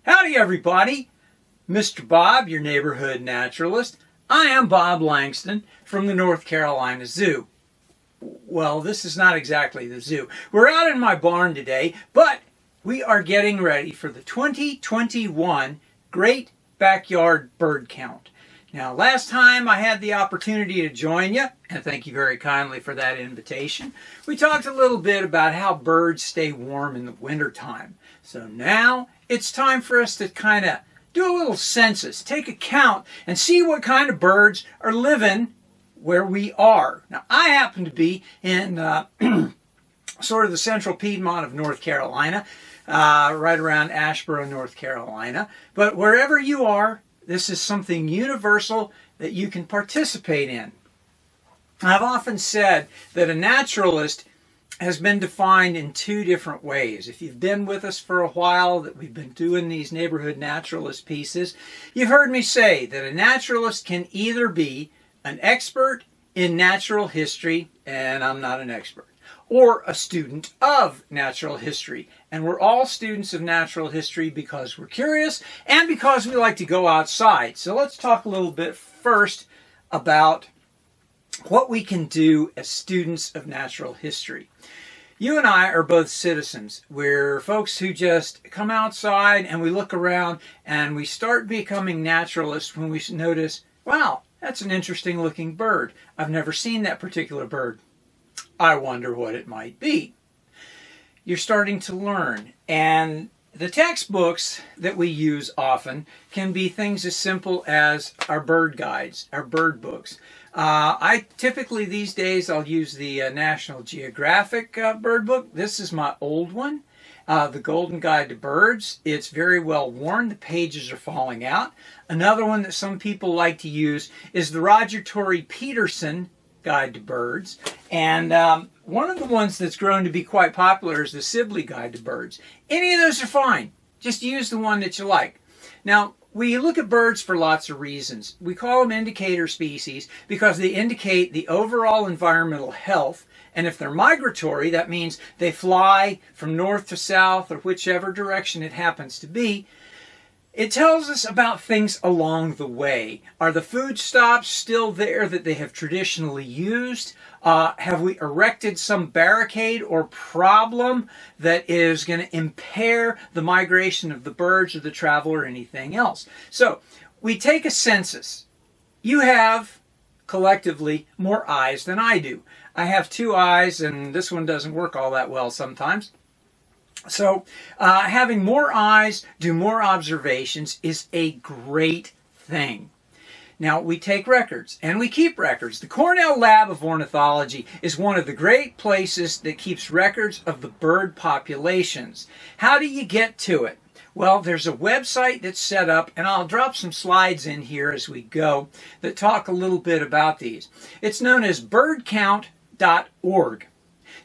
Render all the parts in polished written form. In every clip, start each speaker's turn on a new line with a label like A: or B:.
A: Howdy everybody, Mr. Bob, your neighborhood naturalist. I am Bob Langston from the North Carolina Zoo. Well, this is not exactly the zoo. We're out in my barn today, but we are getting ready for the 2021 Great Backyard Bird Count. Now, last time I had the opportunity to join you, and thank you very kindly for that invitation, we talked a little bit about how birds stay warm in the wintertime. So now it's time for us to kind of do a little census, take a count, and see what kind of birds are living where we are. Now, I happen to be in sort of the central Piedmont of North Carolina, right around Asheboro, North Carolina. But wherever you are, this is something universal that you can participate in. I've often said that a naturalist has been defined in two different ways. If you've been with us for a while, that we've been doing these neighborhood naturalist pieces, you've heard me say that a naturalist can either be an expert in natural history, and I'm not an expert, or a student of natural history. And we're all students of natural history because we're curious and because we like to go outside. So let's talk a little bit first about what we can do as students of natural history. You and I are both citizens. We're folks who just come outside and we look around and we start becoming naturalists when we notice, wow, that's an interesting looking bird. I've never seen that particular bird. I wonder what it might be. You're starting to learn, and the textbooks that we use often can be things as simple as our bird guides, our bird books. I typically these days I'll use the National Geographic bird book. This is my old one, The Golden Guide to Birds. It's very well worn. The pages are falling out. Another one that some people like to use is the Roger Tory Peterson Guide to Birds. And one of the ones that's grown to be quite popular is the Sibley Guide to Birds. Any of those are fine. Just use the one that you like. Now, we look at birds for lots of reasons. We call them indicator species because they indicate the overall environmental health. And if they're migratory, that means they fly from north to south or whichever direction it happens to be. It tells us about things along the way. Are the food stops still there that they have traditionally used? Have we erected some barricade or problem that is going to impair the migration of the birds or the travel or anything else? So we take a census. You have collectively more eyes than I do. I have two eyes and this one doesn't work all that well sometimes. So having more eyes, do more observations is a great thing. Now, we take records and we keep records. The Cornell Lab of Ornithology is one of the great places that keeps records of the bird populations. How do you get to it? Well, there's a website that's set up, and I'll drop some slides in here as we go that talk a little bit about these. It's known as birdcount.org.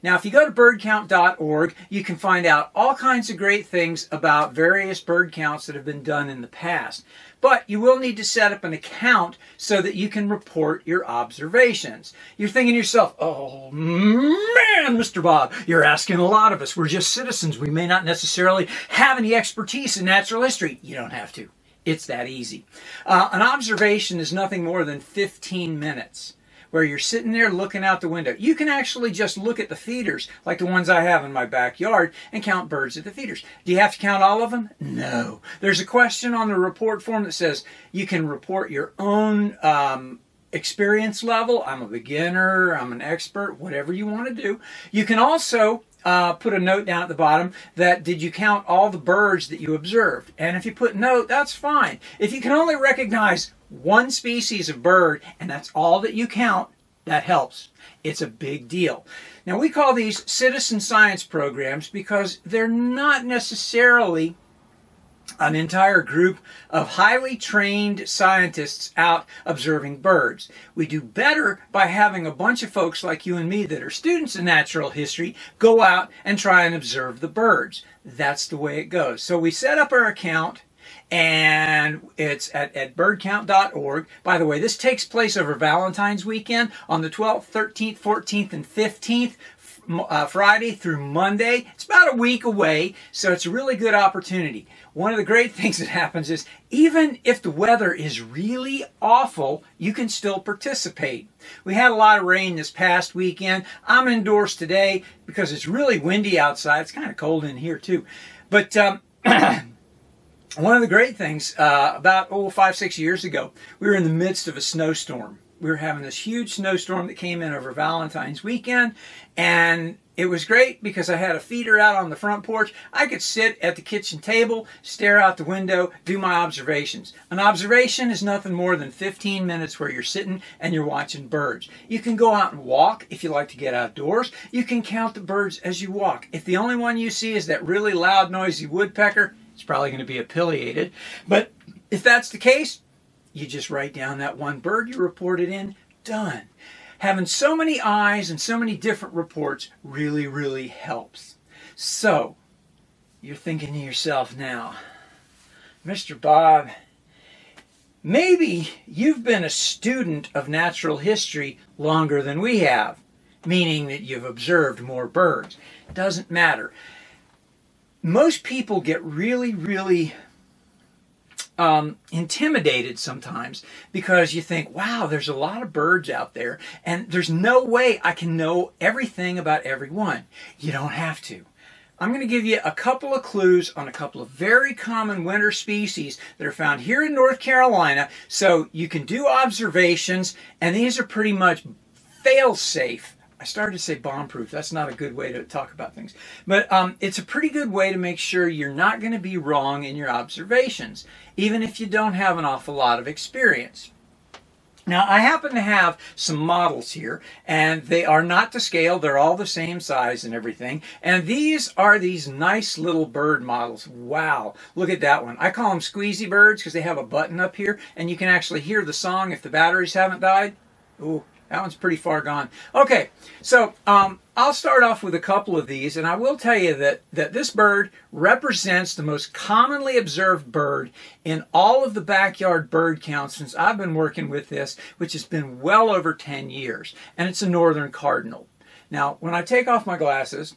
A: Now, if you go to birdcount.org, you can find out all kinds of great things about various bird counts that have been done in the past. But you will need to set up an account so that you can report your observations. You're thinking to yourself, oh man, Mr. Bob, you're asking a lot of us. We're just citizens. We may not necessarily have any expertise in natural history. You don't have to. It's that easy. An observation is nothing more than 15 minutes. Where you're sitting there looking out the window. You can actually just look at the feeders, like the ones I have in my backyard, and count birds at the feeders. Do you have to count all of them? No. There's a question on the report form that says you can report your own experience level. I'm a beginner, I'm an expert, whatever you want to do. You can also put a note down at the bottom that did you count all the birds that you observed? And if you put no, that's fine. If you can only recognize one species of bird and that's all that you count, that helps. It's a big deal. Now, we call these citizen science programs because they're not necessarily an entire group of highly trained scientists out observing birds. We do better by having a bunch of folks like you and me that are students in natural history go out and try and observe the birds. That's the way it goes. So we set up our account, and it's at birdcount.org. By the way, this takes place over Valentine's weekend on the 12th, 13th, 14th, and 15th. Friday through Monday. It's about a week away, so it's a really good opportunity. One of the great things that happens is even if the weather is really awful, you can still participate. We had a lot of rain this past weekend. I'm indoors today because it's really windy outside. It's kind of cold in here too. But one of the great things, about 5-6 years ago, we were in the midst of a snowstorm. We were having this huge snowstorm that came in over Valentine's weekend, and it was great because I had a feeder out on the front porch. I could sit at the kitchen table, stare out the window, do my observations. An observation is nothing more than 15 minutes where you're sitting and you're watching birds. You can go out and walk if you like to get outdoors. You can count the birds as you walk. If the only one you see is that really loud, noisy woodpecker, it's probably going to be pileated. But if that's the case, you just write down that one bird you reported in, done. Having so many eyes and so many different reports really, really helps. So, you're thinking to yourself now, Mr. Bob, maybe you've been a student of natural history longer than we have, meaning that you've observed more birds. Doesn't matter. Most people get really, really intimidated sometimes because you think, wow, there's a lot of birds out there and there's no way I can know everything about every one. You don't have to. I'm going to give you a couple of clues on a couple of very common winter species that are found here in North Carolina, so you can do observations, and these are pretty much fail-safe. I started to say bomb-proof. That's not a good way to talk about things. But it's a pretty good way to make sure you're not going to be wrong in your observations, even if you don't have an awful lot of experience. Now, I happen to have some models here, and they are not to scale. They're all the same size and everything. And these are these nice little bird models. Wow, look at that one. I call them squeezy birds because they have a button up here, and you can actually hear the song if the batteries haven't died. Ooh. That one's pretty far gone. Okay, so I'll start off with a couple of these, and I will tell you that this bird represents the most commonly observed bird in all of the backyard bird counts since I've been working with this, which has been well over 10 years, and it's a northern cardinal. Now, when I take off my glasses,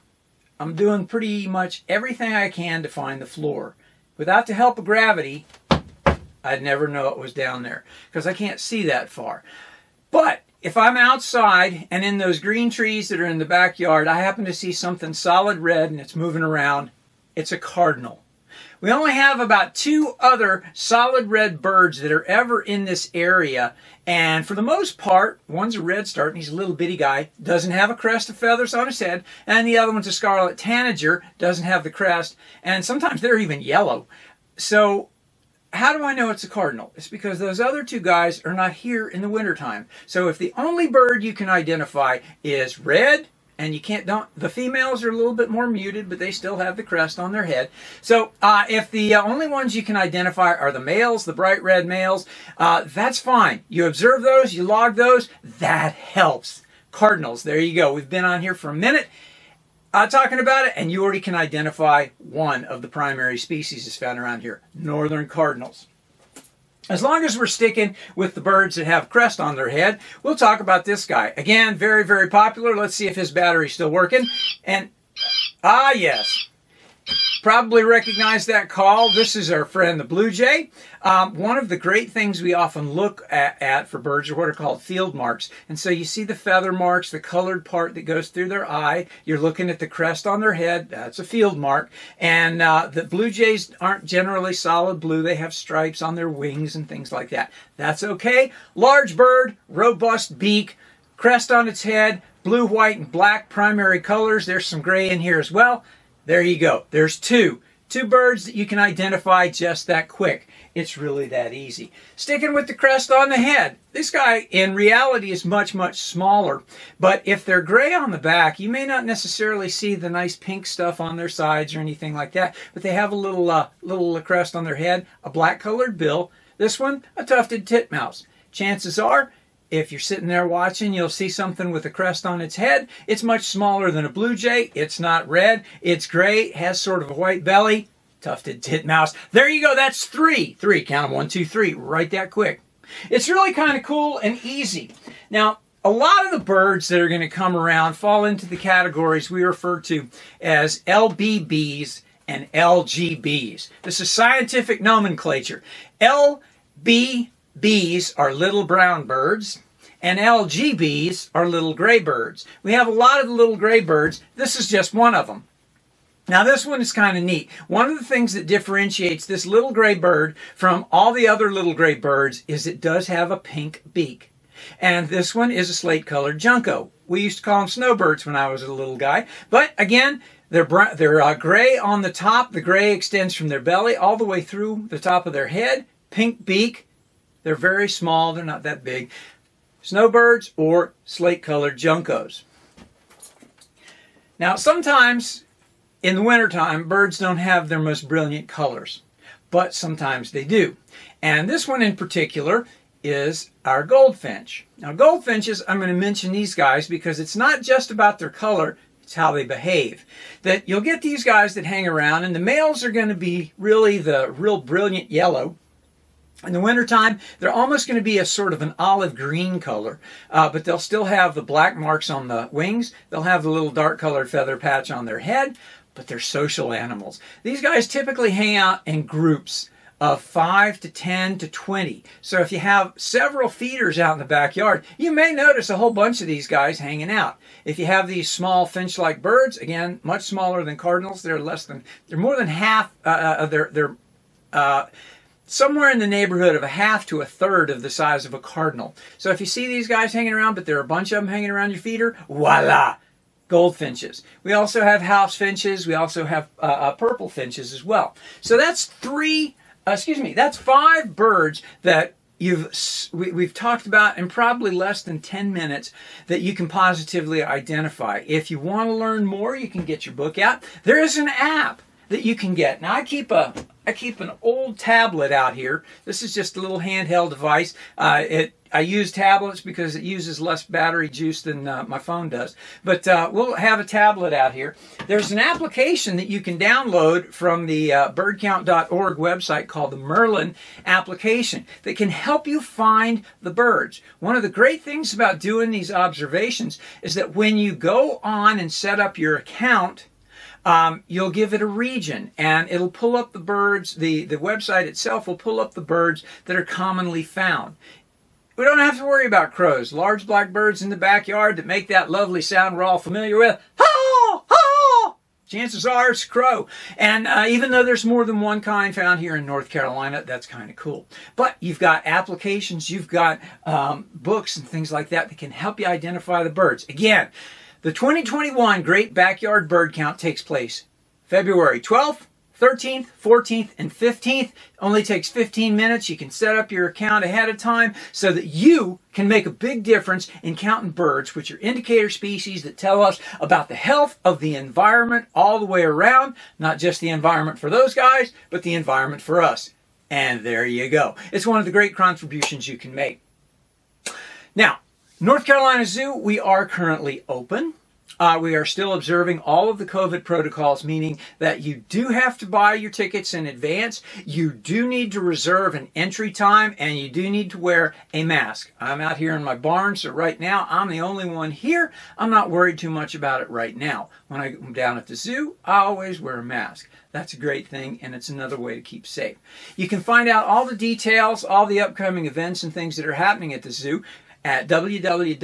A: I'm doing pretty much everything I can to find the floor. Without the help of gravity, I'd never know it was down there, because I can't see that far. But if I'm outside and in those green trees that are in the backyard, I happen to see something solid red and it's moving around, it's a cardinal. We only have about 2 other solid red birds that are ever in this area, and for the most part, one's a redstart, and he's a little bitty guy, doesn't have a crest of feathers on his head, and the other one's a scarlet tanager, doesn't have the crest, and sometimes they're even yellow. So how do I know it's a cardinal? It's because those other 2 guys are not here in the wintertime. So if the only bird you can identify is red, and the females are a little bit more muted, but they still have the crest on their head. So if the only ones you can identify are the males, the bright red males, that's fine. You observe those, you log those, that helps. Cardinals, there you go. We've been on here for a minute talking about it, and you already can identify one of the primary species that's found around here, northern cardinals. As long as we're sticking with the birds that have crest on their head, we'll talk about this guy. Again, very, very popular. Let's see if his battery's still working. And, yes. Probably recognize that call. This is our friend the blue jay. One of the great things we often look at for birds are what are called field marks. And so you see the feather marks, the colored part that goes through their eye. You're looking at the crest on their head. That's a field mark. And the blue jays aren't generally solid blue. They have stripes on their wings and things like that. That's okay. Large bird, robust beak, crest on its head, blue, white, and black primary colors. There's some gray in here as well. There you go. There's 2 birds that you can identify just that quick. It's really that easy. Sticking with the crest on the head. This guy, in reality, is much, much smaller. But if they're gray on the back, you may not necessarily see the nice pink stuff on their sides or anything like that. But they have a little crest on their head, a black-colored bill. This one, a tufted tit mouse. Chances are, if you're sitting there watching, you'll see something with a crest on its head. It's much smaller than a blue jay. It's not red. It's gray. Has sort of a white belly. Tufted tit mouse. There you go. That's 3. 3. Count them. 1, 2, 3. Right that quick. It's really kind of cool and easy. Now, a lot of the birds that are going to come around fall into the categories we refer to as LBBs and LGBs. This is scientific nomenclature. LBBs are little brown birds, and LGBs are little gray birds. We have a lot of the little gray birds. This is just one of them. Now this one is kind of neat. One of the things that differentiates this little gray bird from all the other little gray birds is it does have a pink beak. And this one is a slate-colored Junko. We used to call them snowbirds when I was a little guy. But again, they're gray on the top. The gray extends from their belly all the way through the top of their head. Pink beak. They're very small. They're not that big. Snowbirds or slate-colored Junkos. Now, sometimes in the wintertime, birds don't have their most brilliant colors. But sometimes they do. And this one in particular is our goldfinch. Now goldfinches, I'm going to mention these guys because it's not just about their color, it's how they behave. That you'll get these guys that hang around, and the males are going to be really the real brilliant yellow. In the wintertime, they're almost going to be a sort of an olive green color, but they'll still have the black marks on the wings. They'll have the little dark colored feather patch on their head, but they're social animals. These guys typically hang out in groups of 5 to 10 to 20. So if you have several feeders out in the backyard, you may notice a whole bunch of these guys hanging out. If you have these small finch-like birds, again, much smaller than cardinals, they're more than half, they're somewhere in the neighborhood of a half to a third of the size of a cardinal. So if you see these guys hanging around, but there are a bunch of them hanging around your feeder, voila! Goldfinches. We also have house finches. We also have purple finches as well. So that's that's 5 birds that we've talked about in probably less than 10 minutes that you can positively identify. If you want to learn more, you can get your book out. There is an app that you can get. Now I keep an old tablet out here. This is just a little handheld device. I use tablets because it uses less battery juice than my phone does. But we'll have a tablet out here. There's an application that you can download from the birdcount.org website called the Merlin application that can help you find the birds. One of the great things about doing these observations is that when you go on and set up your account, you'll give it a region, and it'll pull up the birds. The website itself will pull up the birds that are commonly found. We don't have to worry about crows, large black birds in the backyard that make that lovely sound we're all familiar with. Haw! Haw! Chances are it's a crow. And even though there's more than one kind found here in North Carolina, that's kind of cool. But you've got applications, you've got books and things like that can help you identify the birds. Again, the 2021 Great Backyard Bird Count takes place February 12th, 13th, 14th, and 15th. Only takes 15 minutes. You can set up your account ahead of time so that you can make a big difference in counting birds, which are indicator species that tell us about the health of the environment all the way around. Not just the environment for those guys, but the environment for us. And there you go. It's one of the great contributions you can make. Now, North Carolina Zoo, we are currently open. We are still observing all of the COVID protocols, meaning that you do have to buy your tickets in advance. You do need to reserve an entry time, and you do need to wear a mask. I'm out here in my barn, so right now I'm the only one here. I'm not worried too much about it right now. When I'm down at the zoo, I always wear a mask. That's a great thing, and it's another way to keep safe. You can find out all the details, all the upcoming events and things that are happening at the zoo at www.nczoo.org.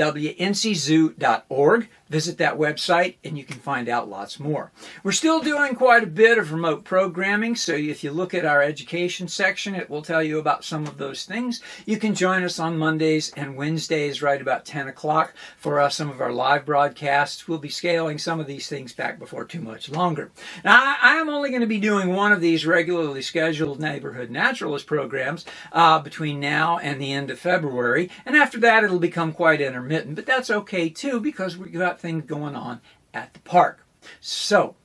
A: Visit that website and you can find out lots more. We're still doing quite a bit of remote programming, so if you look at our education section, it will tell you about some of those things. You can join us on Mondays and Wednesdays right about 10 o'clock for some of our live broadcasts. We'll be scaling some of these things back before too much longer. Now, I am only going to be doing one of these regularly scheduled Neighborhood Naturalist programs between now and the end of February, and after that it'll become quite intermittent, but that's okay too because we've got things going on at the park. So,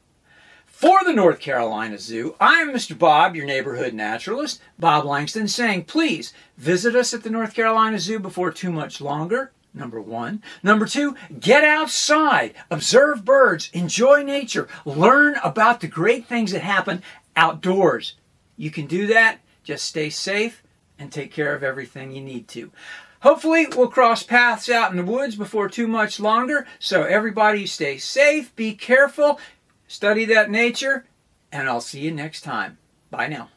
A: for the North Carolina Zoo, I am Mr. Bob, your neighborhood naturalist, Bob Langston, saying please visit us at the North Carolina Zoo before too much longer. Number 1. Number 2, get outside, observe birds, enjoy nature, learn about the great things that happen outdoors. You can do that. Just stay safe and take care of everything you need to. Hopefully we'll cross paths out in the woods before too much longer. So everybody stay safe, be careful, study that nature, and I'll see you next time. Bye now.